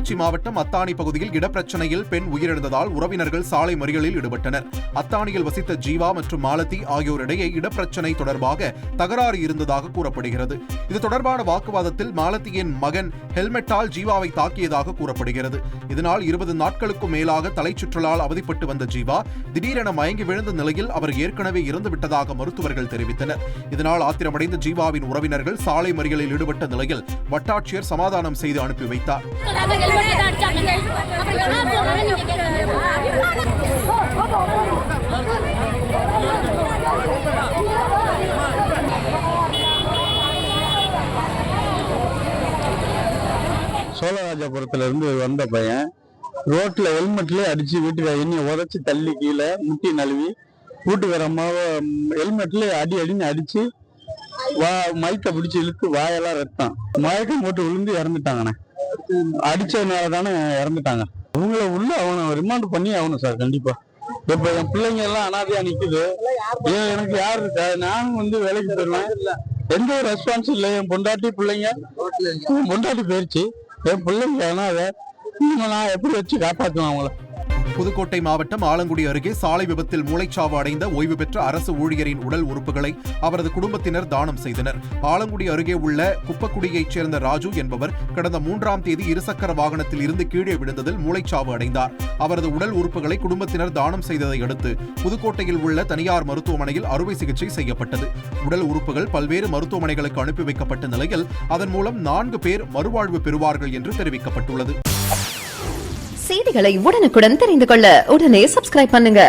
திருச்சி மாவட்டம் அத்தானி பகுதியில் இடப்பிரச்சனையில் பெண் உயிரிழந்ததால் உறவினர்கள் சாலை மறியலில் ஈடுபட்டனர். அத்தானியில் வசித்த ஜீவா மற்றும் மாலதி ஆகியோரிடையே இடப்பிரச்சனை தொடர்பாக தகராறு இருந்ததாக கூறப்படுகிறது. இது தொடர்பான வாக்குவாதத்தில் மாலதியின் மகன் ஹெல்மெட்டால் ஜீவாவை தாக்கியதாக கூறப்படுகிறது. இதனால் 20 நாட்களுக்கும் மேலாக தலைச்சுற்றலால் அவதிப்பட்டு வந்த ஜீவா திடீரென மயங்கி விழுந்த நிலையில் அவர் ஏற்கனவே இறந்துவிட்டதாக மருத்துவர்கள் தெரிவித்தனர். இதனால் ஆத்திரமடைந்த ஜீவாவின் உறவினர்கள் சாலை மறியலில் ஈடுபட்ட நிலையில் வட்டாட்சியர் சமாதானம் செய்து அனுப்பி வைத்தார். சோழராஜபுரத்துல வந்த பையன் ரோட்ல ஹெல்மெட்ல அடிச்சு வீட்டுக்கு என்னைய உதச்சி தள்ளி கீழே முட்டி நழுவி வீட்டுக்கார அம்மாவை ஹெல்மெட்ல அடின்னு அடிச்சு மைக்க பிடிச்சி இழுத்து வாயெல்லாம் ரத்தம் மயக்கம் போட்டு விழுந்து இறந்துட்டாங்கண்ணே. அடிச்சதுனால தானே இறந்துட்டாங்க. அவங்கள உள்ள அவனை ரிமாண்ட் பண்ணி ஆகணும் சார் கண்டிப்பா. இப்ப என் பிள்ளைங்க எல்லாம் அனாதையா நிக்குது. எனக்கு யாரு இருக்கா? நானும் வேலைக்கு போயிருவேன். எந்த ஒரு ரெஸ்பான்ஸ் இல்லை. என் பொண்டாட்டி பிள்ளைங்க பொண்டாட்டி போயிடுச்சு. என் பிள்ளைங்க அனாதை. நான் எப்படி வச்சு காப்பாற்றுவேன் அவங்கள? புதுக்கோட்டை மாவட்டம் ஆலங்குடி அருகே சாலை விபத்தில் மூளைச்சாவு அடைந்த ஓய்வு பெற்ற அரசு ஊழியரின் உடல் உறுப்புகளை அவரது குடும்பத்தினர் தானம் செய்தனர். ஆலங்குடி அருகே உள்ள குப்பக்குடியைச் சேர்ந்த ராஜு என்பவர் கடந்த 3ஆம் தேதி இருசக்கர வாகனத்தில் இருந்து கீழே விழுந்ததில் மூளைச்சாவு அடைந்தார். அவரது உடல் உறுப்புகளை குடும்பத்தினர் தானம் செய்ததை அடுத்து புதுக்கோட்டையில் உள்ள தனியார் மருத்துவமனையில் அறுவை சிகிச்சை செய்யப்பட்டது. உடல் உறுப்புகள் பல்வேறு மருத்துவமனைகளுக்கு அனுப்பி வைக்கப்பட்ட நிலையில் அதன் மூலம் 4 பேர் மறுவாழ்வு பெறுவார்கள் என்று தெரிவிக்கப்பட்டுள்ளது. செய்திகளை உடனுக்குடன் தெரிந்து கொள்ள உடனே சப்ஸ்கிரைப் பண்ணுங்க.